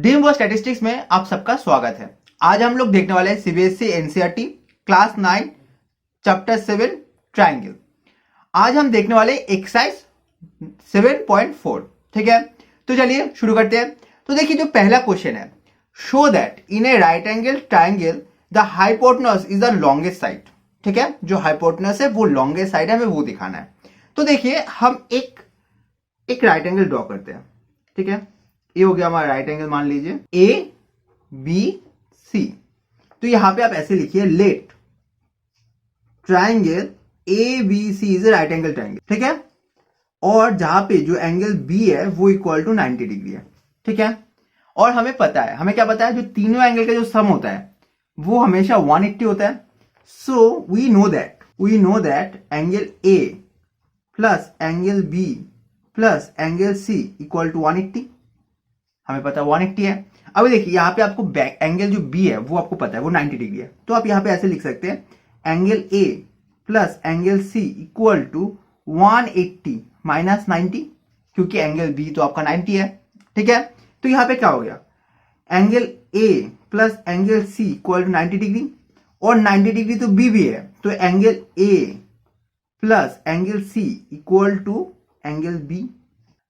Dream world statistics में आप सबका स्वागत है। आज हम लोग देखने वाले हैं CBSE NCERT class 9 chapter 7 triangle. आज हम देखने वाले एक्सरसाइज 7.4। ठीक है, तो चलिए शुरू करते हैं। तो देखिए जो पहला क्वेश्चन है, show that in A right angle triangle the hypotenuse is the longest side. ठीक है, जो हाइपोटेन्यूज है वो लॉन्गेस्ट साइड है, हमें वो दिखाना है। तो देखिए हम एक राइट एंगल ड्रॉ करते हैं। ठीक है, ये हो गया हमारा राइट एंगल, मान लीजिए ए बी सी। तो यहां पे आप ऐसे लिखिए, let triangle A B C is a right angle triangle. ठीक है, और जहां पे जो एंगल बी है वो इक्वल टू 90 डिग्री है। ठीक है, और हमें पता है, हमें क्या पता है, जो तीनों एंगल का जो सम होता है वो हमेशा 180 होता है। So we know that angle A plus angle B plus angle C equal to 180। हमें पता है 180 है। अब देखिए यहाँ पे आपको बैक एंगल जो बी है वो आपको पता है वो 90 डिग्री है। तो आप यहाँ पे ऐसे लिख सकते हैं, angle A plus angle C equal to 180 minus 90, क्योंकि एंगल बी तो आपका 90 है। ठीक है, तो यहाँ पे क्या हो गया, angle A plus angle C equal to 90 degree, और 90 डिग्री तो बी भी है, तो angle A plus angle C equal to angle B.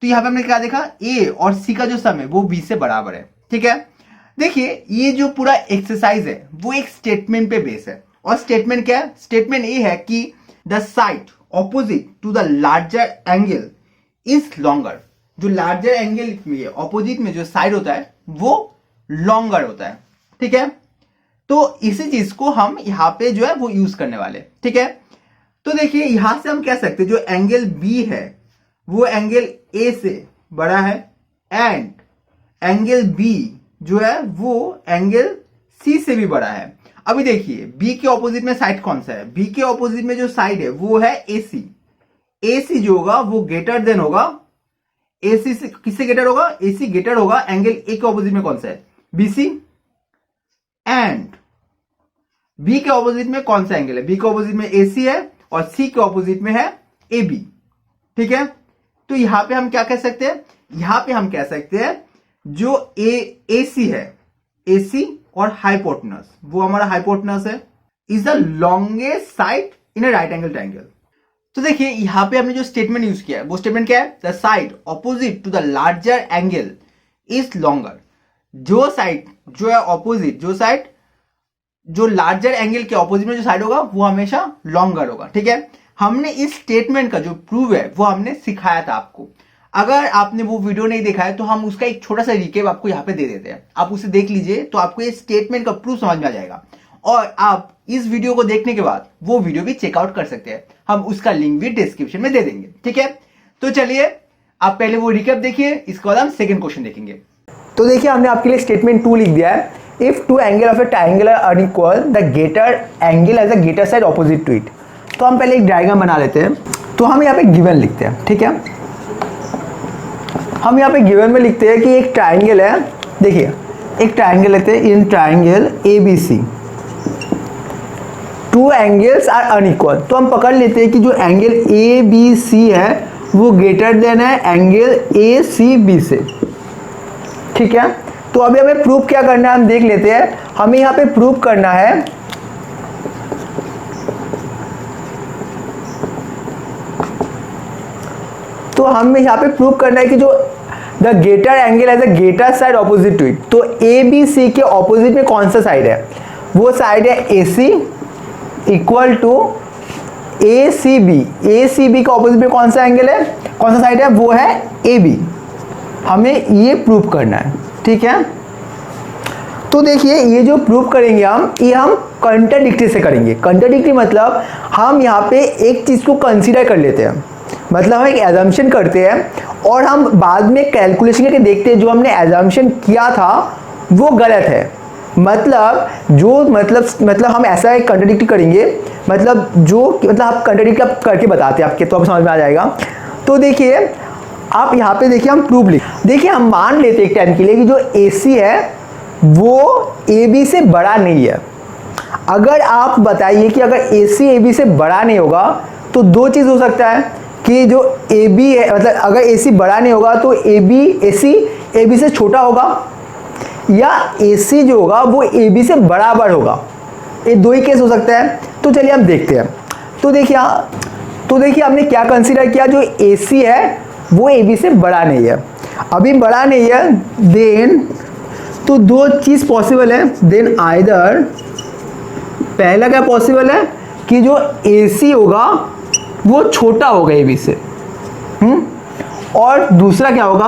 तो यहां पे हमने क्या देखा, ए और सी का जो सम है वो बी से बराबर है। ठीक है, देखिए ये जो पूरा एक्सरसाइज है वो एक स्टेटमेंट पे बेस है, और स्टेटमेंट क्या है, स्टेटमेंट ये है कि the side opposite to the larger angle is longer. जो लार्जर एंगल में ऑपोजिट में जो साइड होता है वो लॉन्गर होता है। ठीक है, तो इसी चीज को हम यहां पे जो है वो यूज करने वाले। ठीक है, तो देखिए यहां से हम कह सकते हैं जो एंगल बी है वो एंगल ए से बड़ा है, एंड एंगल बी जो है वो एंगल सी से भी बड़ा है। अभी देखिए बी के ऑपोजिट में साइड कौन सा है, बी के ऑपोजिट में जो साइड है वो है ए सी। ए सी जो होगा वो ग्रेटर देन होगा, ए सी से किससे ग्रेटर होगा, ए सी ग्रेटर होगा एंगल ए के ऑपोजिट में कौन सा है, बी सी। एंड बी के ऑपोजिट में कौन सा एंगल है, बी के ऑपोजिट में ए सी है, और सी के ऑपोजिट में है ए बी। ठीक है, तो यहां पे हम क्या कह सकते हैं, यहां पे हम कह सकते हैं जो ए सी है, ए सी और हाइपोटेन्यूज, वो हमारा हाइपोटेन्यूज है, is the longest side in a right angle triangle. तो देखिए यहां पे हमने जो स्टेटमेंट यूज किया है वो स्टेटमेंट क्या है, the side opposite to the larger angle is longer. जो साइड जो है ऑपोजिट, जो साइड जो लार्जर एंगल के ऑपोजिट में जो साइड होगा वो हमेशा लॉन्गर होगा। ठीक है, हमने इस स्टेटमेंट का जो प्रूव है वो हमने सिखाया था आपको। अगर आपने वो वीडियो नहीं देखा है तो हम उसका एक छोटा सा रिकेप आपको यहाँ पे दे देते हैं, आप उसे देख लीजिए तो आपको ये स्टेटमेंट का प्रूफ समझ में आ जाएगा, और आप इस वीडियो को देखने के बाद वो वीडियो भी चेकआउट कर सकते हैं, हम उसका लिंक भी डिस्क्रिप्शन में दे देंगे। ठीक है, तो चलिए आप पहले वो रिकेप देखिए, इसके बाद हम सेकेंड क्वेश्चन देखेंगे। तो देखिए हमने आपके लिए स्टेटमेंट 2 लिख दिया है, if two angle of a triangle are unequal the greater angle has a greater side opposite to it. तो हम पहले एक डायग्राम बना लेते हैं। तो हम यहाँ पे गिवन लिखते हैं। ठीक है, हम यहाँ पे गिवन में लिखते हैं कि एक ट्रायंगल है। देखिए एक ट्रायंगल लेते हैं, in triangle A B C two angles are unequal. तो हम पकड़ लेते हैं कि जो एंगल ए बी सी है वो ग्रेटर देन है एंगल ए सी बी से। ठीक है, तो अभी हमें प्रूफ क्या करना है हम देख लेते हैं। हमें यहाँ पे प्रूफ करना है तो हमें यहाँ पे प्रूव करना है कि जो the greater angle has a greater side opposite to it. तो ए बी सी के ऑपोजिट में कौन सा साइड है, वो साइड है A C equal to A C B. A C B के ऑपोजिट में कौन सा एंगल है, कौन सा साइड है, वो है ए बी। हमें ये प्रूव करना है। ठीक है, तो देखिए ये जो प्रूव करेंगे ये हम कंट्राडिक्टरी से करेंगे। कंट्राडिक्टरी मतलब हम यहाँ पे एक चीज़ को कंसीडर कर लेते हैं, मतलब हम एक एजम्पशन करते हैं और हम बाद में कैलकुलेशन करके देखते हैं जो हमने एजम्पशन किया था वो गलत है। मतलब हम ऐसा एक कंट्राडिक्टरी करेंगे, मतलब आप कंट्राडिक्टरी आप करके बताते हैं आपके, तो आप समझ में आ जाएगा। तो देखिए आप यहाँ पे देखिए हम प्रूफ देखिए हम मान लेते हैं एक टाइम के लिए कि जो ए सी है वो ए बी से बड़ा नहीं है। अगर आप बताइए कि अगर ए सी ए बी से बड़ा नहीं होगा तो दो चीज़ हो सकता है कि जो ए बी है, मतलब अगर ए सी बड़ा नहीं होगा तो ए सी ए बी से छोटा होगा, या AC जो होगा वो AB से बराबर होगा। ये दो ही केस हो सकता है। तो चलिए हम देखते हैं। तो देखिए हमने क्या कंसीडर किया, जो AC है वो AB से बड़ा नहीं है, अभी बड़ा नहीं है, देन तो दो चीज पॉसिबल है। देन आइदर पहला क्या पॉसिबल है कि जो AC होगा वो छोटा होगा AB से, और दूसरा क्या होगा,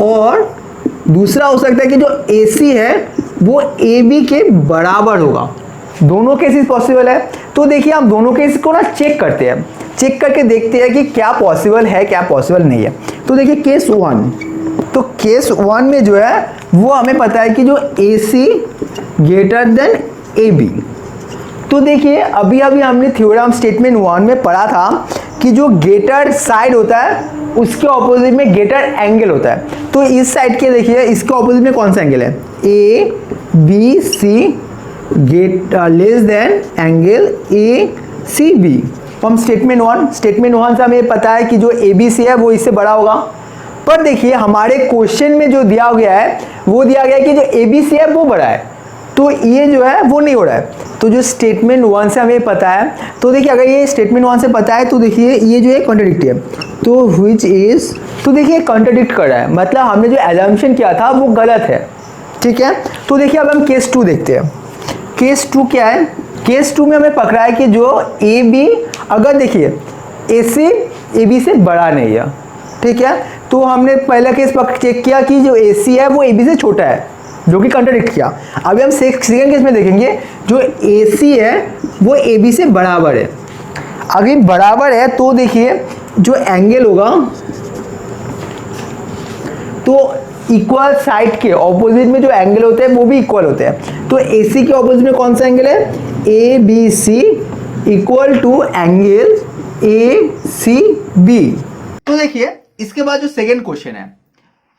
और दूसरा हो सकता है कि जो AC है वो AB के बराबर होगा। दोनों केसेस पॉसिबल है। तो देखिए हम दोनों केस को ना चेक करते हैं, चेक करके देखते हैं कि क्या पॉसिबल है क्या पॉसिबल नहीं है। तो देखिए केस 1, तो केस 1 में जो है वो हमें पता है कि जो AC ग्रेटर देन AB। तो देखिए अभी हमने थ्योरम स्टेटमेंट 1 में पढ़ा था कि जो ग्रेटर साइड होता है उसके ऑपोजिट में ग्रेटर एंगल होता है। तो इस साइड के देखिए इसके ऑपोजिट में कौन सा एंगल है, ABC less than angle ACB। तो हम स्टेटमेंट 1 से हमें पता है कि जो ABC है वो इससे बड़ा होगा। पर देखिए हमारे क्वेश्चन में जो दिया गया है वो दिया गया है कि जो ABC है वो बड़ा है, तो ये जो है वो नहीं हो रहा है। तो जो स्टेटमेंट 1 से हमें पता है, तो देखिए अगर ये स्टेटमेंट 1 से पता है तो देखिए ये जो है कॉन्ट्रडिक्ट है, तो व्हिच इज, तो देखिए कॉन्ट्रडिक्ट कर रहा है, मतलब हमने जो एजम्पशन किया था वो गलत है। ठीक है, तो देखिए अब हम केस 2 देखते हैं। केस 2 क्या है, केस 2 में हमें पकड़ा है कि जो AB, अगर देखिए AC AB से बड़ा नहीं है, ठीक है, तो हमने पहला केस चेक किया कि जो AC है वो AB से छोटा है, जो कि कंट्राडिक्ट किया। अभी हम सेकंड केस में देखेंगे जो AC है वो AB से बराबर है। अगर बराबर है तो देखिए जो एंगल होगा तो इक्वल साइड के ऑपोजिट में जो एंगल होते हैं वो भी इक्वल होते हैं। तो AC के ऑपोजिट में कौन सा एंगल है, ABC equal to angle ACB। तो देखिए इसके बाद जो सेकेंड क्वेश्चन है,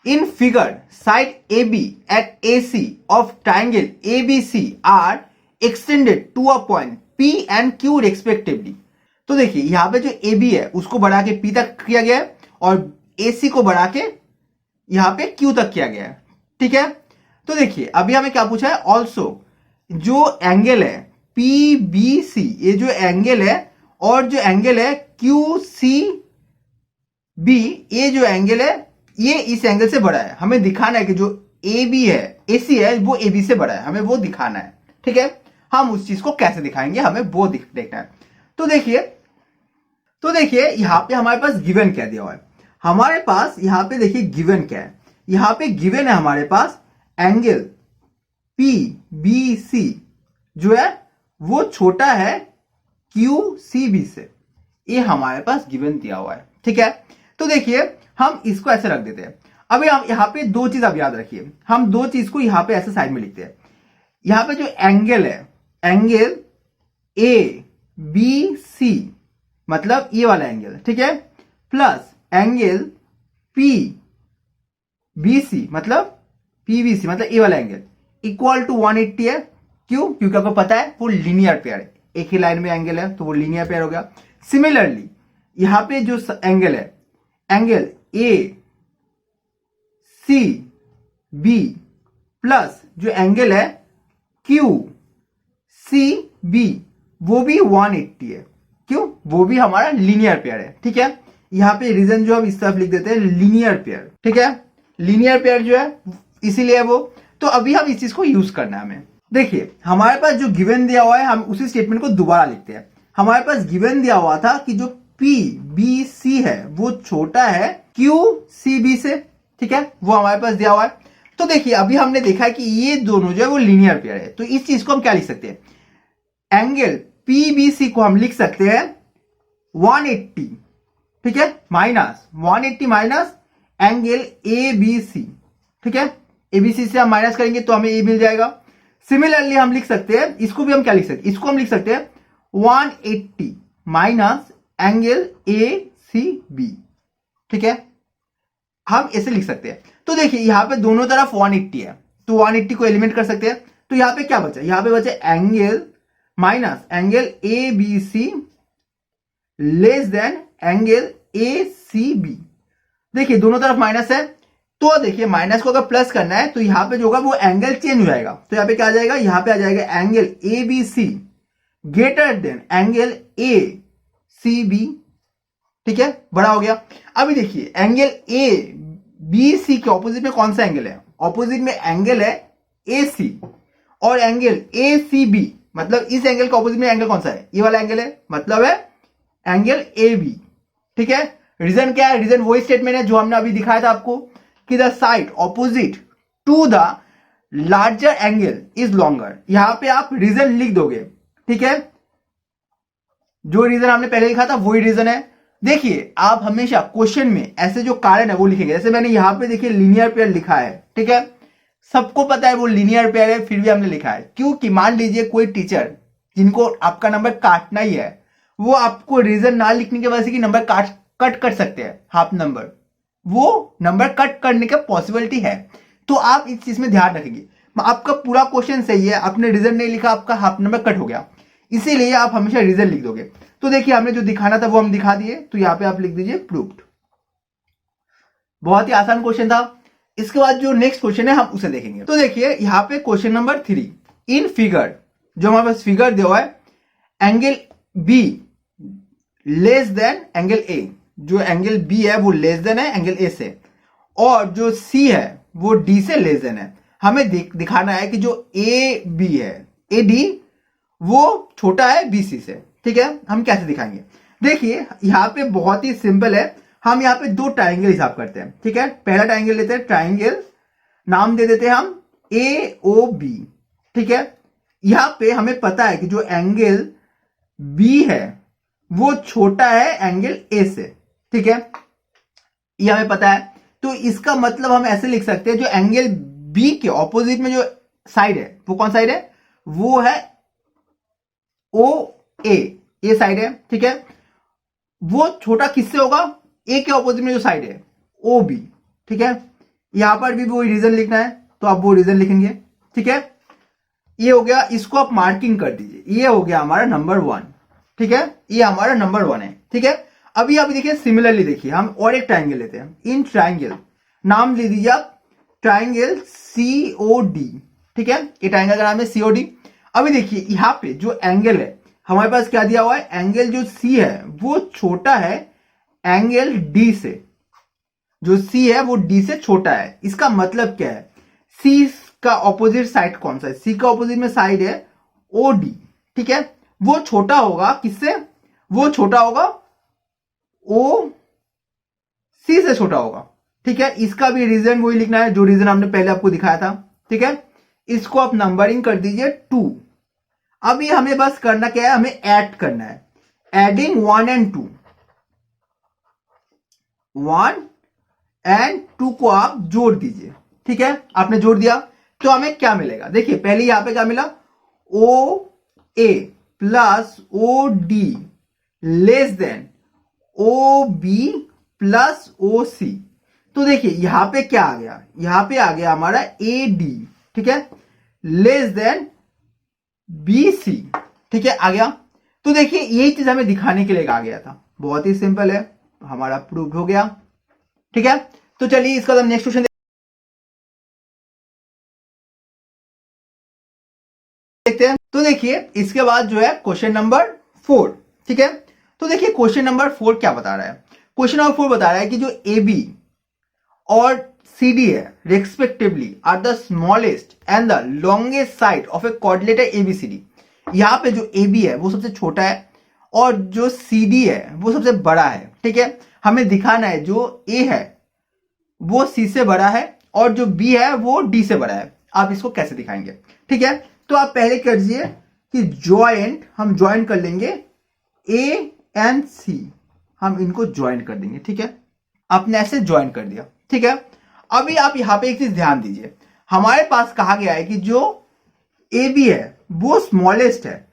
in figure side AB at AC of triangle ABC are extended to a point P and Q respectively. तो देखिए यहां पे जो AB है उसको बढ़ा के P तक किया गया है और AC को बढ़ा के यहां पे Q तक किया गया है। ठीक है, तो देखिए अभी हमें क्या पूछा है, ऑल्सो जो एंगल है PBC, ये जो एंगल है और जो एंगल है QCB, ये जो एंगल है ये इस एंगल से बड़ा है। हमें दिखाना है कि जो AB है AC है वो AB से बड़ा है, हमें वो दिखाना है। ठीक है, हम उस चीज को कैसे दिखाएंगे हमें वो देखना है। तो देखिए यहां पे हमारे पास गिवन क्या दिया हुआ है, हमारे पास यहां पे देखिए गिवन क्या है, यहां पे गिवन है हमारे पास एंगल PBC जो है वो छोटा है QCB से, ये हमारे पास गिवन दिया हुआ है। ठीक है, तो देखिए हम इसको ऐसे रख देते हैं। अभी हम यहाँ पे दो चीज आप याद रखिए, हम दो चीज को यहाँ पे ऐसे साइड में लिखते हैं। यहाँ पे जो एंगल है, एंगल ABC मतलब ये वाला एंगल, ठीक है, प्लस एंगल PBC मतलब PBC मतलब ये वाला एंगल इक्वल टू 180 है। क्यों, क्योंकि आपको पता है वो लीनियर पेयर है, एक ही लाइन में एंगल है तो वो लीनियर पेयर हो गया। सिमिलरली यहां पे जो एंगल है, एंगल ACB प्लस जो एंगल है QCB वो भी 180 है। क्यों, वो भी हमारा लीनियर पेयर है। ठीक है, यहां पे रीजन जो हम इस तरफ लिख देते हैं लीनियर पेयर। ठीक है, लीनियर पेयर जो है इसीलिए वो। तो अभी हम इस चीज को यूज करना है हमें। देखिए हमारे पास जो गिवन दिया हुआ है हम उसी स्टेटमेंट को दोबारा लिखते हैं। हमारे पास गिवन दिया हुआ था कि जो PBC है वो छोटा है QCB से। ठीक है, वो हमारे पास दिया हुआ है। तो देखिए अभी हमने देखा कि ये दोनों जो है वो लीनियर पेयर है, तो इस चीज को हम क्या लिख सकते हैं, एंगल PBC को हम लिख सकते हैं 180, ठीक है, माइनस 180 माइनस एंगल ABC। ठीक है, ABC से हम माइनस करेंगे तो हमें A मिल जाएगा। सिमिलरली हम लिख सकते हैं, इसको भी हम क्या लिख सकते हैं, इसको हम लिख सकते हैं 180 माइनस एंगल ACB। ठीक है, हम ऐसे लिख सकते हैं। तो देखिए यहां पे दोनों तरफ 180 है तो 180 को एलिमिनेट कर सकते हैं। तो यहां पे क्या बचा, यहां पे बचा angle minus angle ABC less than angle ACB। देखिए दोनों तरफ माइनस है, तो देखिए माइनस को अगर प्लस करना है तो यहां पे जो होगा वो एंगल चेंज हो जाएगा। तो यहां पे क्या आ जाएगा, यहां पे आ जाएगा angle A B C greater than angle A C B. ठीक है, बड़ा हो गया। अभी देखिए एंगल ए बी सी के ऑपोजिट में कौन सा एंगल है, ऑपोजिट में एंगल है ए सी, और एंगल ए सी बी मतलब इस एंगल के ऑपोजिट में एंगल कौन सा है, ये वाला एंगल है, मतलब है एंगल ए बी। ठीक है, रीजन क्या है, रीजन वही स्टेटमेंट है जो हमने अभी दिखाया था आपको कि the side opposite to the larger angle is longer. यहां पे आप रीजन लिख दोगे। ठीक है, जो रीजन आपने पहले लिखा था वही रीजन है। देखिए आप हमेशा क्वेश्चन में ऐसे जो कारण है वो लिखेंगे। जैसे मैंने यहां पे देखिए लीनियर पेयर लिखा है। ठीक है, सबको पता है वो लीनियर पेयर है, फिर भी हमने लिखा है क्योंकि मान लीजिए कोई टीचर जिनको आपका नंबर काटना ही है, वो आपको रीजन ना लिखने की वजह से कि नंबर कट कर सकते हैं हाफ नंबर, वो नंबर कट करने का पॉसिबिलिटी है। तो आप इस चीज में ध्यान रखेंगे। आपका पूरा क्वेश्चन सही है, आपने रीजन नहीं लिखा, आपका हाफ नंबर कट हो गया, इसीलिए आप हमेशा रीजन लिख दोगे। तो देखिए हमने जो दिखाना था वो हम दिखा दिए, तो यहां पे आप लिख दीजिए प्रूव्ड। बहुत ही आसान क्वेश्चन था। इसके बाद जो नेक्स्ट क्वेश्चन है हम उसे देखेंगे। तो देखिए यहां पे क्वेश्चन नंबर 3, इन फिगर, जो हमारे पास फिगर दिया हुआ है, angle be less than angle ए, जो एंगल बी है वो लेस देन है एंगल ए से, और जो सी है वो डी से लेस देन है। हमें दिखाना है कि जो ए बी है, ए डी वो छोटा है बी सी से। ठीक है, हम कैसे दिखाएंगे, देखिए यहां पे बहुत ही सिंपल है। हम यहां पे दो ट्राइंगल हिसाब करते हैं। ठीक है, पहला ट्राइंगल लेते हैं, ट्राइंगल नाम दे देते हैं हम ए ओ बी। ठीक है, यहां पे हमें पता है कि जो एंगल बी है वो छोटा है एंगल ए से। ठीक है, ये हमें पता है। तो इसका मतलब हम ऐसे लिख सकते हैं, जो एंगल बी के ऑपोजिट में जो साइड है वो कौन साइड है, वो है ओ ए साइड है। ठीक है, वो छोटा किससे होगा, ए के ऑपोजिट में जो साइड है ओ बी। ठीक है, यहां पर भी वो रीजन लिखना है तो आप वो रीजन लिखेंगे। ठीक है, ये हो गया, इसको आप मार्किंग कर दीजिए, ये हो गया हमारा नंबर 1। ठीक है, ये हमारा नंबर 1 है। ठीक है, अभी आप देखिए सिमिलरली देखिए हम और एक ट्राइंगल लेते हैं। इन ट्राइंगल नाम ले दीजिए आप ट्राइंगल सीओडी। ठीक है, ये ट्राइंगल का नाम है सीओडी। अभी देखिए यहां पे जो एंगल है हमारे पास क्या दिया हुआ है, एंगल जो सी है वो छोटा है एंगल डी से, जो सी है वो डी से छोटा है। इसका मतलब क्या है, सी का ऑपोजिट साइड कौन सा है, सी का ऑपोजिट में साइड है ओ डी। ठीक है, वो छोटा होगा किससे, वो छोटा होगा ओ सी से छोटा होगा। ठीक है, इसका भी रीजन वही लिखना है जो रीजन हमने पहले आपको दिखाया था। ठीक है, इसको आप नंबरिंग कर दीजिए 2। अभी हमें बस करना क्या है, हमें ऐड करना है, एडिंग 1 and 2, 1 and 2 को आप जोड़ दीजिए। ठीक है, आपने जोड़ दिया तो हमें क्या मिलेगा, देखिए पहले यहां पे क्या मिला, O A plus O D less than O B plus O C. तो देखिए यहां पे क्या आ गया, यहां पे आ गया हमारा ए डी। ठीक है, लेस देन बी सी। ठीक है, आ गया। तो देखिए यही चीज हमें दिखाने के लिए आ गया था, बहुत ही सिंपल है, हमारा प्रूव हो गया। ठीक है, तो चलिए इसका नेक्स्ट क्वेश्चन देखते हैं। तो देखिए इसके बाद जो है क्वेश्चन नंबर 4। ठीक है, तो देखिए क्वेश्चन नंबर 4 क्या बता रहा है, क्वेश्चन नंबर 4 बता रहा है कि जो ए बी और सी डी है respectively are the smallest and the longest side of a quadrilateral ABCD. यहां पे जो ए बी है वो सबसे छोटा है और जो सी डी है वो सबसे बड़ा है। ठीक है, हमें दिखाना है जो ए है वो सी से बड़ा है और जो बी है वो डी से बड़ा है। आप इसको कैसे दिखाएंगे, ठीक है, तो आप पहले कर दीजिए कि ज्वाइंट, हम ज्वाइंट कर लेंगे ए एंड सी, हम इनको ज्वाइंट कर देंगे। ठीक है, आपने ऐसे ज्वाइंट कर दिया। ठीक है, अभी आप यहां पे एक चीज ध्यान दीजिए, हमारे पास कहा गया है कि जो ए बी है वो स्मॉलेस्ट है,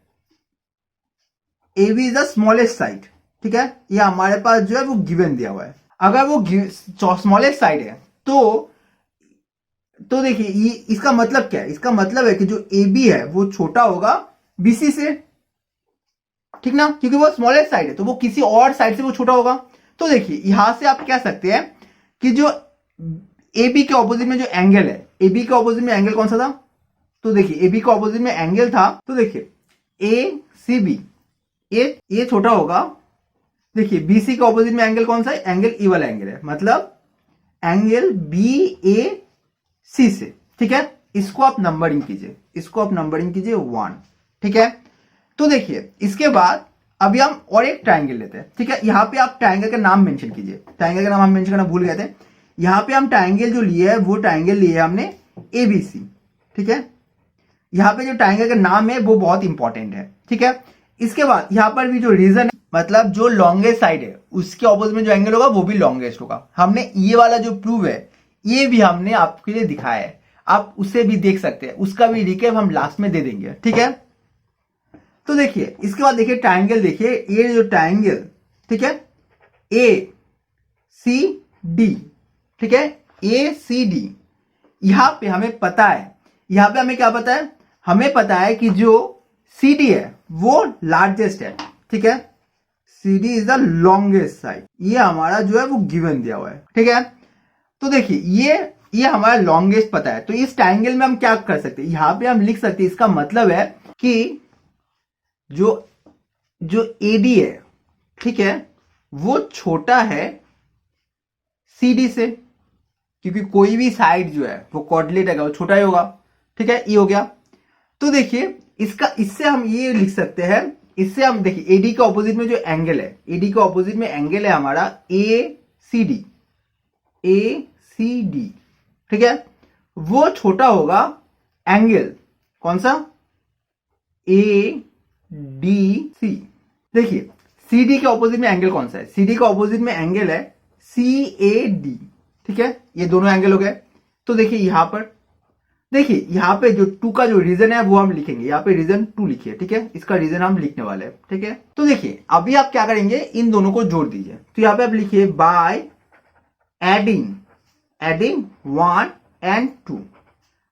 A B is the smallest side. ठीक है, ये हमारे पास जो है वो गिवन दिया हुआ है। अगर वो स्मॉलेस्ट साइड है तो देखिए इसका मतलब क्या है, इसका मतलब है कि जो ए बी है वो छोटा होगा बीसी से। ठीक ना, क्योंकि वो स्मॉलेस्ट साइड है तो वो किसी और साइड से वो छोटा होगा। तो देखिए यहां से आप कह सकते हैं कि जो ए बी के ऑपोजिट में जो एंगल है, ए बी के ऑपोजिट में एंगल कौन सा था, तो देखिए ए बी के ऑपोजिट में एंगल था, तो देखिए ए सी बी, ए छोटा होगा, देखिए बी सी के ऑपोजिट में एंगल कौन सा है, एंगल ई वाला एंगल है, मतलब एंगल बी ए सी से, ठीक है। इसको आप नंबरिंग कीजिए, इसको आप नंबरिंग कीजिए 1, ठीक है। तो देखिए इसके बाद अभी हम और एक ट्राइंगल लेते हैं, ठीक है। यहाँ पे आप ट्राइंगल का नाम मेंशन कीजिए, ट्राइंगल का नाम हम मेंशन करना भूल गए थे। यहाँ पे हम ट्राइंगल जो लिए है वो ट्राइंगल लिए है हमने ABC, ठीक है। यहाँ पे जो ट्राइंगल का नाम है वो बहुत इंपॉर्टेंट है, ठीक है। इसके बाद यहाँ पर भी जो रीजन है, मतलब जो लॉन्गेस्ट साइड है उसके ऑपोजिट में जो एंगल होगा वो भी लॉन्गेस्ट होगा। हमने ये वाला जो प्रूव है ये भी हमने आपके लिए दिखाया है, आप उसे भी देख सकते हैं, उसका भी रिकेप हम लास्ट में दे देंगे, ठीक है। तो देखिए इसके बाद देखिए ट्राइंगल, देखिए ये जो ट्राइंगल, ठीक है, ए सी डी, ठीक है, ए सी डी, यहां पे हमें पता है, यहां पे हमें क्या पता है, हमें पता है कि जो सी डी है वो लार्जेस्ट है, ठीक है, C D is the longest side, ये हमारा जो है वो गिवन दिया हुआ है, ठीक है। तो देखिए ये हमारा लॉन्गेस्ट पता है, तो इस ट्राइंगल में हम क्या कर सकते हैं, यहां पे हम लिख सकते हैं, इसका मतलब है कि जो एडी है, ठीक है, वो छोटा है सीडी से, क्योंकि कोई भी साइड जो है वो कोऑर्डिनेट है वो छोटा ही होगा, ठीक है, ये हो गया। तो देखिए इससे हम ये लिख सकते हैं, इससे हम देखिए एडी के ऑपोजिट में जो एंगल है, एडी के ऑपोजिट में एंगल है हमारा ए सी डी, ठीक है, वो छोटा होगा एंगल कौन सा, ए डी सी। देखिए सी डी के ऑपोजिट में एंगल कौन सा है, सी डी के ऑपोजिट में एंगल है सी ए डी, ठीक है, ये दोनों एंगल हो गए। तो देखिए यहां पर, देखिए यहां पे जो 2 का जो रीजन है वो हम लिखेंगे, यहां पे रीजन 2 लिखिए, ठीक है, इसका रीजन हम लिखने वाले हैं, ठीक है। तो देखिए अभी आप क्या करेंगे, इन दोनों को जोड़ दीजिए, तो यहां पे आप लिखिए बाय एडिंग 1 and 2,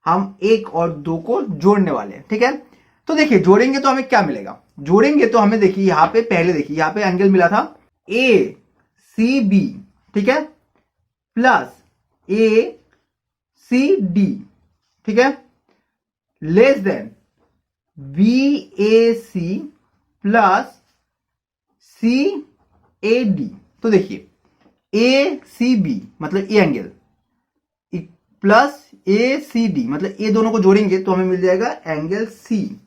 हम 1 और 2 को जोड़ने वाले हैं, ठीक है। तो देखिए जोड़ेंगे तो हमें क्या मिलेगा, जोड़ेंगे तो हमें देखिए यहां पे पहले देखिए यहां पे एंगल मिला था ए सी बी, ठीक है, प्लस ए सी डी, ठीक है, less than B A C plus C A D. तो देखिए ए सी बी मतलब ये angle plus A C D, मतलब ये दोनों को जोड़ेंगे तो हमें मिल जाएगा एंगल सी,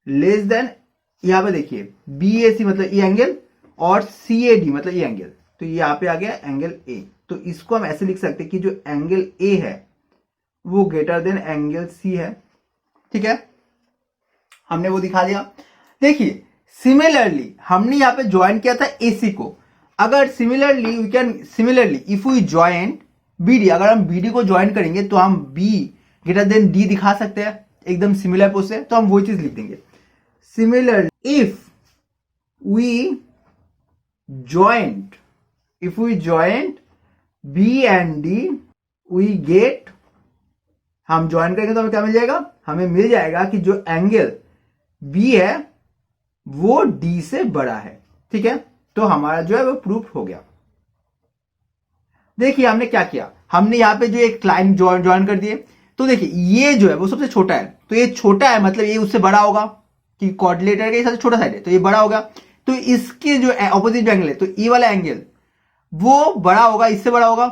लेस देन यहां पे देखिए बी ए सी मतलब ये एंगल और सी ए डी मतलब ये एंगल, तो यहां पे आ गया एंगल ए। तो इसको हम ऐसे लिख सकते हैं कि जो एंगल ए है वो ग्रेटर देन एंगल सी है, ठीक है, हमने वो दिखा दिया। देखिए सिमिलरली हमने यहां पे ज्वाइन किया था एसी को, अगर similarly we can similarly if we join BD, अगर हम बीडी को ज्वाइन करेंगे तो हम बी ग्रेटर देन डी दिखा सकते हैं एकदम सिमिलर पोज से, तो हम वो चीज लिख देंगे, similar if we joint B and D we get, हम ज्वाइन करेंगे तो हमें क्या मिल जाएगा, हमें मिल जाएगा कि जो एंगल बी है वो डी से बड़ा है, ठीक है। तो हमारा जो है वो प्रूफ हो गया। देखिए हमने क्या किया, हमने यहां पे जो एक लाइन ज्वाइन कर दिए, तो देखिए ये जो है वो सबसे छोटा है, तो ये छोटा है मतलब ये उससे बड़ा होगा, कि कोऑर्डिनेटर के सबसे छोटा साइड है तो ये बड़ा होगा, तो इसके जो ऑपोजिट एंगल है तो ये वाला एंगल वो बड़ा होगा, इससे बड़ा होगा।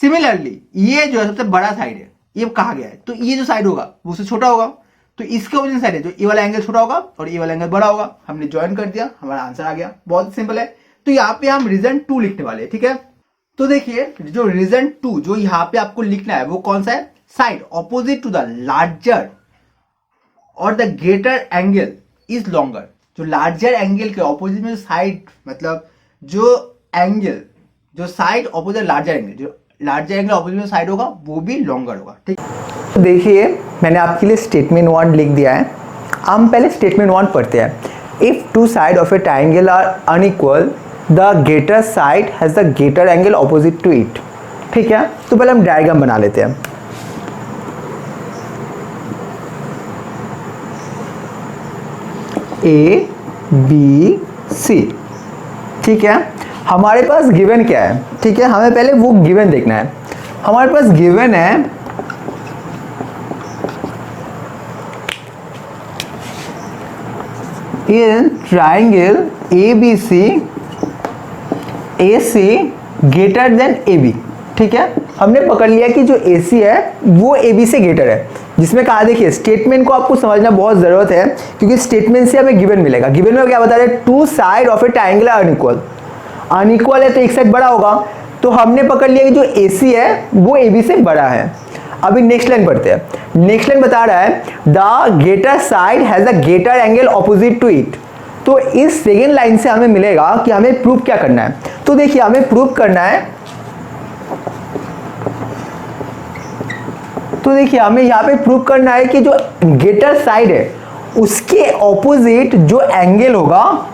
सिमिलरली ये जो है सबसे बड़ा साइड है, ये कहा गया है, तो ये जो साइड होगा वो उससे छोटा होगा, तो इसके ऑपोजिट साइड है जो ये वाला एंगल छोटा होगा और ये वाला एंगल बड़ा होगा। हमने ज्वाइन कर दिया, हमारा आंसर आ गया, बहुत सिंपल है। तो यहाँ पे हम रीजन 2 लिखने वाले हैं, ठीक है। तो देखिए जो रीजन 2 जो यहाँ पे आपको लिखना है वो कौन सा है, side opposite to the larger or the greater angle is longer, जो लार्जर एंगल के ऑपोजिट में साइड, मतलब जो एंगल जो साइड ऑपोजिट लार्जर एंगल, जो लार्जर एंगल ऑपोजिट में साइड होगा वो भी लॉन्गर होगा, ठीक। तो देखिए मैंने आपके लिए स्टेटमेंट 1 लिख दिया है, हम पहले स्टेटमेंट 1 पढ़ते हैं। If two side of a triangle are unequal the greater side has the greater angle opposite to it, ठीक है। तो पहले हम डायग्राम बना लेते हैं। ए बी सी, ठीक है, हमारे पास गिवन क्या है, ठीक है, हमें पहले वो गिवन देखना है। हमारे पास गिवन है in triangle ABC AC greater than AB। ठीक है, हमने पकड़ लिया कि जो AC है वो AB से ग्रेटर है, जिसमें कहा देखिए स्टेटमेंट को आपको समझना बहुत जरूरत है, क्योंकि स्टेटमेंट से हमें गिवन मिलेगा। गिवन में क्या बता रहे हैं, two side of a triangle are unequal. Unequal है तो एक साइड बड़ा होगा, तो हमने पकड़ लिया कि जो AC है वो AB से बड़ा है। अभी नेक्स्ट लाइन पढ़ते हैं। नेक्स्ट लाइन बता रहा है the greater side has a greater angle opposite to it. तो इस सेकेंड लाइन से हमें मिलेगा कि हमें प्रूव क्या करना है। तो देखिए हमें प्रूव करना है, तो देखिए हमें यहाँ पे प्रूव करना है कि जो ग्रेटर साइड है उसके ऑपोजिट जो एंगल होगा,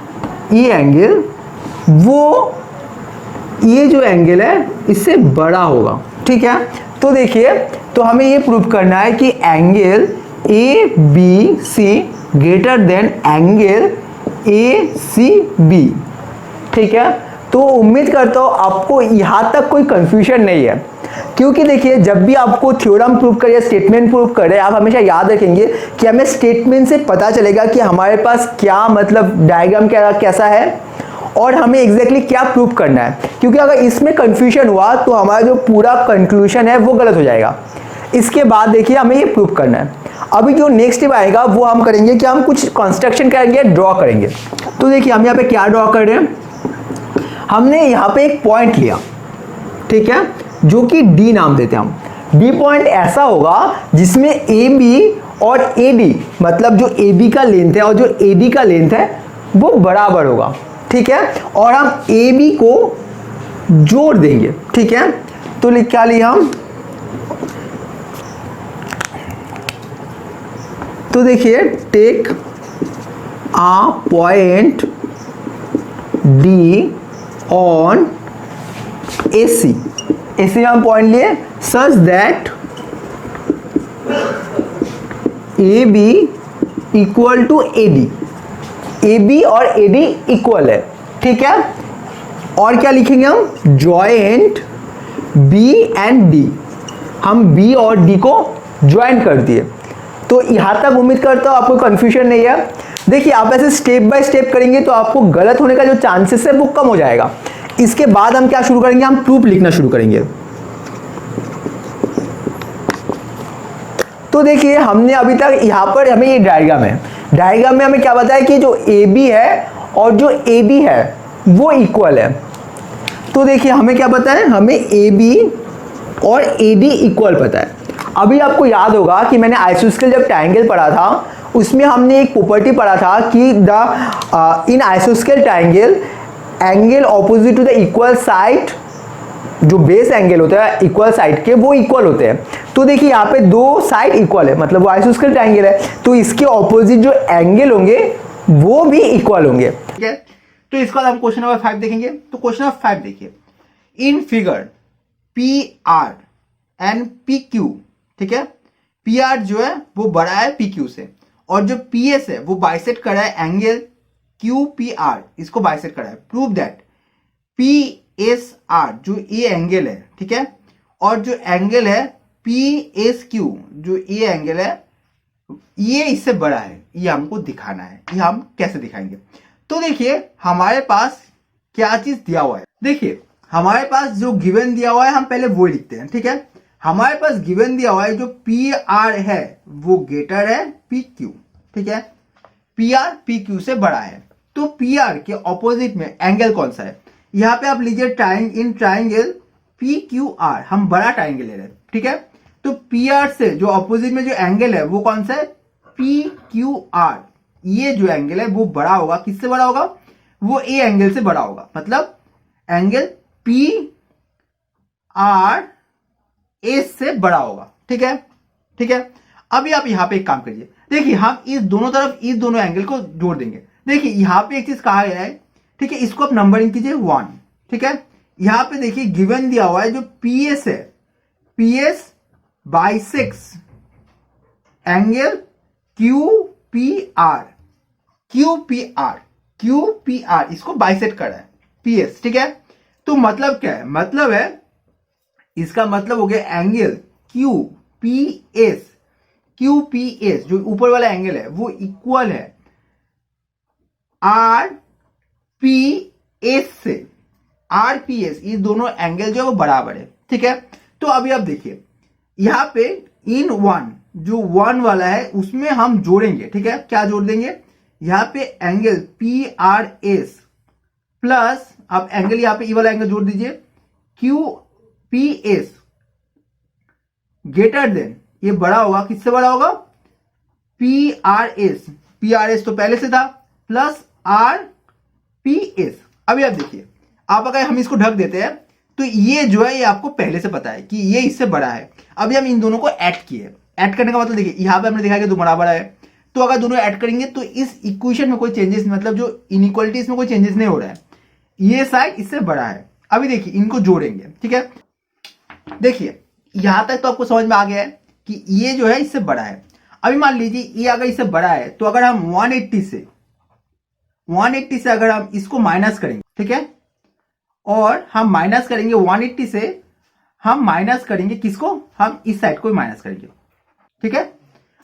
ये एंगल, वो ये जो एंगल है इससे बड़ा होगा। ठीक है, तो देखिए तो हमें ये प्रूव करना है कि angle ABC greater than angle ACB। ठीक है, तो उम्मीद करता हूँ आपको यहाँ तक कोई कंफ्यूजन नहीं है, क्योंकि देखिए जब भी आपको थ्योरम प्रूव करे, स्टेटमेंट प्रूव करे, आप हमेशा याद रखेंगे कि हमें स्टेटमेंट से पता चलेगा कि हमारे पास क्या मतलब डायग्राम कैसा है और हमें एग्जैक्टली क्या प्रूव करना है। क्योंकि अगर इसमें कंफ्यूजन हुआ तो हमारा जो पूरा कंक्लूजन है वो गलत हो जाएगा। इसके बाद देखिए हमें ये प्रूव करना है। अभी जो नेक्स्ट स्टेप आएगा वो हम करेंगे कि हम कुछ कंस्ट्रक्शन करेंगे, ड्रॉ करेंगे। तो देखिए हम यहाँ पे क्या ड्रॉ कर रहे हैं, हमने यहाँ पे एक पॉइंट लिया, ठीक है, जो कि D नाम देते हैं हम। D पॉइंट ऐसा होगा जिसमें AB और AD, मतलब जो AB का लेंथ है और जो AD का लेंथ है वो बराबर होगा। ठीक है, और हम AB को जोड़ देंगे। ठीक है, तो क्या लिया हम, तो देखिए take a point D on AC में हम पॉइंट लिए such that AB equal to AD, AB और AD इक्वल है। ठीक है, और क्या लिखेंगे हम, जॉइंट B एंड D। हम B और D को ज्वाइन कर दिए। तो यहां तक उम्मीद करता हूं आपको कंफ्यूजन नहीं है। देखिए आप ऐसे स्टेप बाय स्टेप करेंगे तो आपको गलत होने का जो चांसेस है वो कम हो जाएगा। इसके बाद हम क्या शुरू करेंगे, हम प्रूफ लिखना शुरू करेंगे। तो देखिए हमने अभी तक यहां पर हमें ये डायग्राम है, डायग्राम में हमें क्या बताया कि जो AB है और जो AD है वो इक्वल है। तो देखिए हमें क्या पता है, हमें AB और AD इक्वल पता है। अभी आपको याद होगा कि मैंने आइसोस्केल जब ट्रायंगल पढ़ा था उसमें हमने एक प्रॉपर्टी पढ़ा था कि द इन आइसोस्केल triangle angle opposite to the equal side, जो बेस एंगल होता है इक्वल साइड के वो इक्वल होते हैं। तो देखिए यहाँ पे दो साइड इक्वल है, मतलब वो आइसोस्केल ट्रायंगल है, तो इसके ऑपोजिट जो एंगल होंगे वो भी इक्वल होंगे। ठीक है, तो इसके बाद हम क्वेश्चन नंबर 5 देखेंगे। तो क्वेश्चन नंबर 5 देखिए, in figure PR and PQ, ठीक है, PR जो है वो बड़ा है PQ से, और जो PS है वो बाइसेक्ट कर रहा है एंगल QPR, इसको बाइसेक्ट कर रहा है। प्रूव दैट PSR जो ये एंगल है, ठीक है, और जो एंगल है PSQ जो ये एंगल है ये इससे बड़ा है, ये हमको दिखाना है। ये हम कैसे दिखाएंगे, तो देखिए हमारे पास क्या चीज दिया हुआ है। देखिए हमारे पास जो गिवन दिया हुआ है हम पहले वो लिखते हैं। ठीक है, हमारे पास गिवन दिया हुआ है जो PR है वो ग्रेटर है PQ। ठीक है, PR PQ से बड़ा है, तो PR के ऑपोजिट में एंगल कौन सा है, यहां पे आप लीजिए इन ट्राइंगल PQR, हम बड़ा ट्राइंगल ले रहे हैं। ठीक है, तो PR से जो ऑपोजिट में जो एंगल है वो कौन सा है, PQR। ये जो एंगल है वो बड़ा होगा, किससे बड़ा होगा, वो ए एंगल से बड़ा होगा, मतलब एंगल PR एस से बड़ा होगा। ठीक है, ठीक है, अभी आप यहां पे एक काम करिए। देखिए हम इस दोनों तरफ इस दोनों एंगल को जोड़ देंगे। देखिए यहां पे एक चीज कहा गया है, ठीक है, इसको आप नंबरिंग कीजिए 1। ठीक है, यहां पे देखिए गिवन दिया हुआ है जो PS है, PS bisects angle QPR, QPR इसको बाइसेक्ट कर रहा है PS। ठीक है, तो मतलब क्या है, मतलब है इसका मतलब हो गया एंगल QPS जो ऊपर वाला एंगल है वो इक्वल है RPS से। RPS ये दोनों एंगल जो है वो बराबर है, ठीक है। तो अभी आप देखिए यहां पे इन वन जो वन वाला है उसमें हम जोड़ेंगे, ठीक है। क्या जोड़ देंगे, यहां पे एंगल PRS प्लस आप एंगल यहां पे ई वाला एंगल जोड़ दीजिए QPS ग्रेटर देन, ये बड़ा होगा, किससे बड़ा होगा, PRS तो पहले से था, प्लस RPS। अभी आप देखिए, आप अगर हम इसको ढक देते हैं तो ये जो है ये आपको पहले से पता है कि ये इससे बड़ा है। अभी हम इन दोनों को ऐड किए, ऐड करने का मतलब देखिए यहां पे हमने देखा कि दो बराबर है, तो अगर दोनों ऐड करेंगे तो इस इक्वेशन में कोई चेंजेस, मतलब जो इनइक्वालिटी इसमें कोई चेंजेस नहीं हो रहा है, ये साइड इससे बड़ा है। अभी देखिए इनको जोड़ेंगे, ठीक है। देखिए यहां तक तो आपको समझ में आ गया है कि ये जो है इससे बड़ा है। अभी मान लीजिए ये अगर इससे बड़ा है तो अगर हम 180 से अगर हम इसको माइनस करेंगे, ठीक है, और हम माइनस करेंगे 180 से, हम माइनस करेंगे किसको, हम इस साइड को माइनस करेंगे, ठीक है।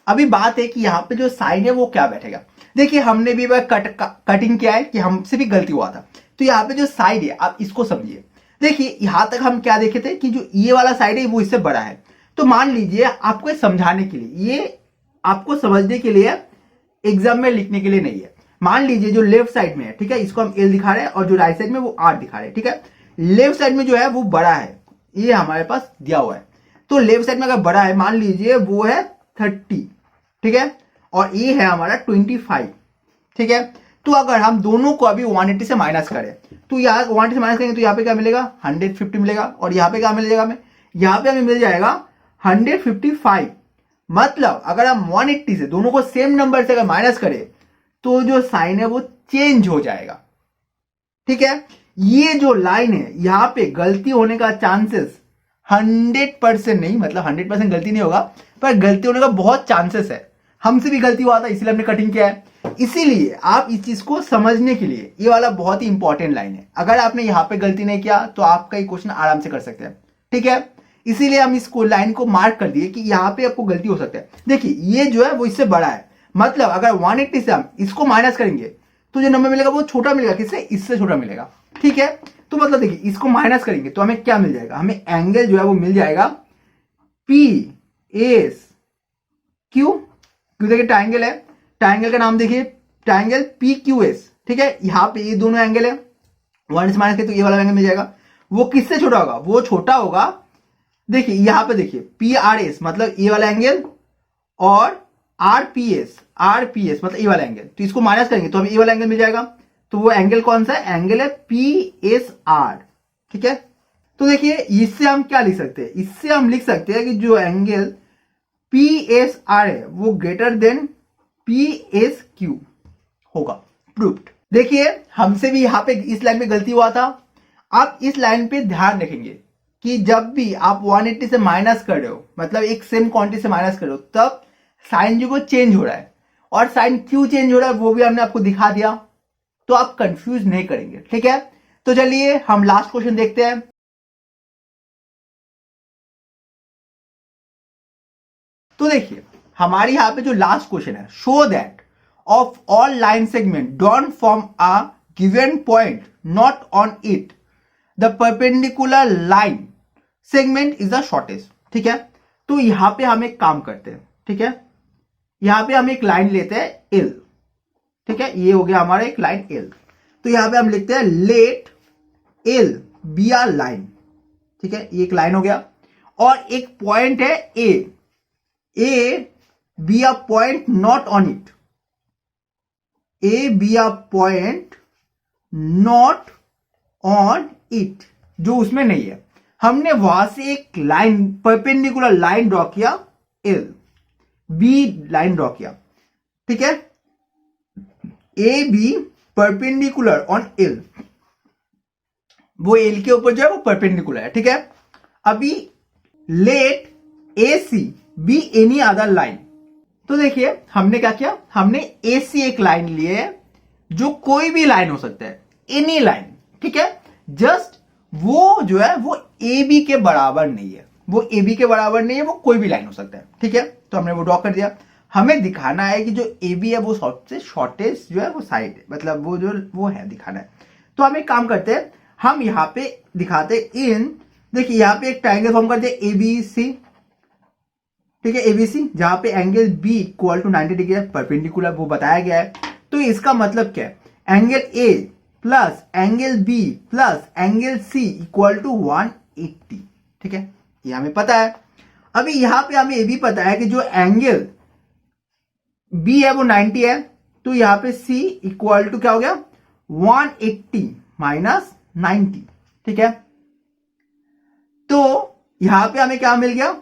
अभी बात है कि यहां पे जो साइड है वो क्या बैठेगा। देखिए हमने भी कटिंग किया है कि हमसे भी गलती हुआ था, तो यहाँ पे जो साइड है आप इसको समझिए। देखिए यहां तक हम क्या देखे थे कि जो ये वाला साइड है वो इससे बड़ा है। तो मान लीजिए आपको समझाने के लिए, ये आपको समझने के लिए, एग्जाम में लिखने के लिए नहीं है। मान लीजिए जो लेफ्ट साइड में है, ठीक है, इसको हम L दिखा रहे हैं और जो राइट साइड में वो R दिखा रहे हैं, ठीक है। लेफ्ट साइड में जो है वो बड़ा है, ये हमारे पास दिया हुआ है। तो लेफ्ट साइड में अगर बड़ा है, मान लीजिए वो है 30, ठीक है, और ये है हमारा 25, ठीक है। तो अगर हम दोनों को अभी 180 से माइनस करें तो यहाँ 180 से माइनस करेंगे तो यहाँ पे क्या मिलेगा, 150 मिलेगा, और यहाँ पे क्या मिलेगा हमें, यहाँ पे हमें मिल जाएगा 155। मतलब अगर हम 180 से दोनों को सेम नंबर से अगर माइनस करें तो जो साइन है वो चेंज हो जाएगा, ठीक है। ये जो लाइन है यहां पे गलती होने का चांसेस 100% नहीं, मतलब 100% गलती नहीं होगा, पर गलती होने का बहुत चांसेस है। हमसे भी गलती हुआ था इसलिए हमने कटिंग किया है। इसीलिए आप इस चीज को समझने के लिए ये वाला बहुत ही इंपॉर्टेंट लाइन है। अगर आपने यहां पे गलती नहीं किया तो आपका ये क्वेश्चन आराम से कर सकते हैं, ठीक है। इसीलिए हम इस लाइन को मार्क कर दिए कि यहां पे आपको गलती हो सकता है। देखिए ये जो है वो इससे बड़ा है, मतलब अगर 180 से हम इसको माइनस करेंगे तो जो नंबर मिलेगा वो छोटा मिलेगा, किससे, इससे छोटा मिलेगा, ठीक है। तो मतलब देखिए इसको माइनस करेंगे तो हमें क्या मिल जाएगा, हमें एंगल जो है वो मिल जाएगा PSQ। क्यों, देखिए ट्राइंगल है, ट्राइंगल का नाम देखिए, ट्राइंगल PQS, ठीक है। यहां पे ये दोनों एंगल है, 1 से माइनस करें तो ये वाला एंगल मिल जाएगा। वो किससे छोटा होगा, वो छोटा होगा, देखिए यहां पे देखिए PRS मतलब ये वाला एंगल, और RPS मतलब ये वाला एंगल, तो इसको माइनस करेंगे तो हमें ये वाला एंगल मिल जाएगा। तो वो एंगल कौन सा है, एंगल है PSR, ठीक है। तो देखिए इससे हम क्या लिख सकते हैं, इससे हम लिख सकते हैं कि जो एंगल PSR है वो ग्रेटर देन PSQ होगा, प्रूव्ड। देखिए हमसे भी यहां पे इस लाइन में गलती हुआ था। आप इस लाइन पे ध्यान रखेंगे कि जब भी आप 180 से माइनस कर रहे हो, मतलब एक सेम क्वांटिटी से माइनस कर रहे हो, तब साइन जो वो चेंज हो रहा है, और साइन क्यों चेंज हो रहा है वो भी हमने आपको दिखा दिया, तो आप कंफ्यूज नहीं करेंगे, ठीक है। तो चलिए हम लास्ट क्वेश्चन देखते हैं। तो देखिए हमारे यहां पे जो लास्ट क्वेश्चन है, show that of all line segment don't form a given point not on it the perpendicular line segment is the shortest, ठीक है। तो यहां पे हम एक काम करते हैं, ठीक है, यहां पे हम एक लाइन लेते हैं L, ठीक है, ये हो गया हमारा एक लाइन L। तो यहां पे हम लिखते हैं let L be are line, ठीक है, ये एक लाइन हो गया, और एक पॉइंट है A be a point not on it, A be a point not on it, जो उसमें नहीं है। हमने वहां से एक लाइन, परपेंडिकुलर लाइन ड्रॉ किया L, B लाइन ड्रॉ किया, ठीक है, A B perpendicular on L, वो L के ऊपर जो है वो परपेंडिकुलर है, ठीक है। अभी let AC be any other line, तो देखिए हमने क्या किया, हमने AC एक लाइन लिए जो कोई भी लाइन हो सकता है, एनी लाइन, ठीक है। जस्ट वो जो है वो ए बी के बराबर नहीं है, वो ए बी के बराबर नहीं है, वो कोई भी लाइन हो सकता है, ठीक है। तो हमने वो ड्रॉ कर दिया। हमें दिखाना है कि जो ए बी है वो सबसे शॉर्टेस्ट जो है वो साइड है, मतलब वो जो वो है दिखाना है। तो हम एक काम करते हैं, हम यहाँ पे दिखाते इन, देखिए यहाँ पे एक ट्राइंगल फॉर्म करते हैं ए बी सी, ठीक है, एबीसी, जहां पे angle B equal to 90 degree है, परपेंडिकुलर वो बताया गया है। तो इसका मतलब क्या है, angle A plus angle B plus angle C equal to 180, ठीक है, ये हमें पता है। अभी यहां पे हमें ये भी पता है कि जो एंगल बी है वो 90 है, तो यहां पे सी इक्वल टू क्या हो गया 180 माइनस 90, ठीक है। तो यहां पे हमें क्या मिल गया,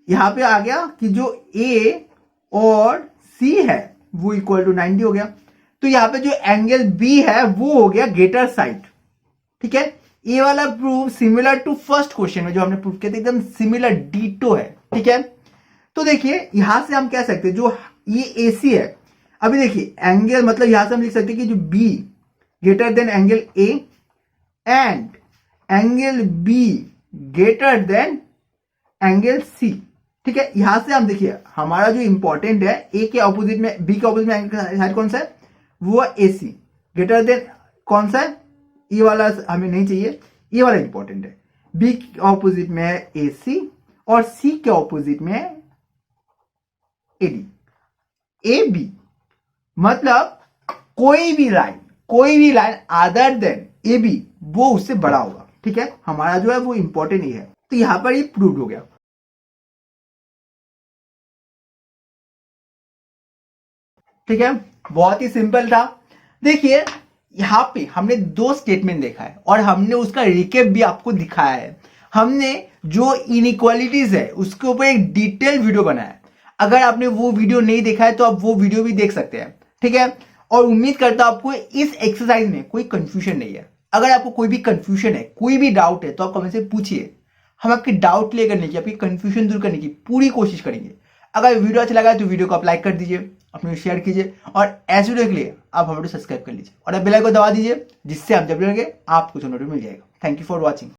यहां पे आ गया कि जो ए और सी है वो इक्वल टू 90 हो गया। तो यहां पे जो एंगल बी है वो हो गया ग्रेटर साइड, ठीक है। ये वाला proof similar to first question में जो हमने प्रूफ किया था, एकदम सिमिलर डीटो है, ठीक है। तो देखिए यहां से हम कह सकते हैं जो ये ए सी है, अभी देखिए एंगल मतलब यहां से हम लिख सकते हैं कि जो B greater than angle A and angle B greater than angle C, ठीक है। यहां से हम देखिए हमारा जो इंपॉर्टेंट है ए के ऑपोजिट में, बी के ऑपोजिट में एंगल साइड कौन सा है, वो ए सी, ग्रेटर देन कौन सा है, ये वाला हमें नहीं चाहिए, ये वाला इंपॉर्टेंट है। बी के ऑपोजिट में है ए सी और सी के ऑपोजिट में है ए डी, ए बी, मतलब कोई भी line other than A B वो उससे बड़ा होगा, ठीक है। हमारा जो है वो इंपॉर्टेंट ही है। तो यहां पर ये प्रूव हो गया, ठीक है, बहुत ही सिंपल था। देखिए यहां पे हमने दो स्टेटमेंट देखा है और हमने उसका रिकेप भी आपको दिखाया है। हमने जो इनइक्वालिटीज है उसके ऊपर एक डिटेल वीडियो बनाया है, अगर आपने वो वीडियो नहीं देखा है तो आप वो वीडियो भी देख सकते हैं, ठीक है। और उम्मीद करता हूं आपको इस एक्सरसाइज में कोई कंफ्यूजन नहीं है। अगर आपको कोई भी कंफ्यूजन है, कोई भी डाउट है, तो आप कमेंट से पूछिए, हम आपके डाउट क्लियर करने की, आपकी कंफ्यूजन दूर करने की पूरी कोशिश करेंगे। अगर वीडियो अच्छा लगा है तो वीडियो को आप लाइक कर दीजिए, अपने शेयर कीजिए और ऐसे वीडियो के लिए आप हमें सब्सक्राइब कर लीजिए और बेल आइकन को दबा दीजिए, जिससे आप जब भी होंगे आपको नोटिफिकेशन मिल जाएगा। Thank you for watching.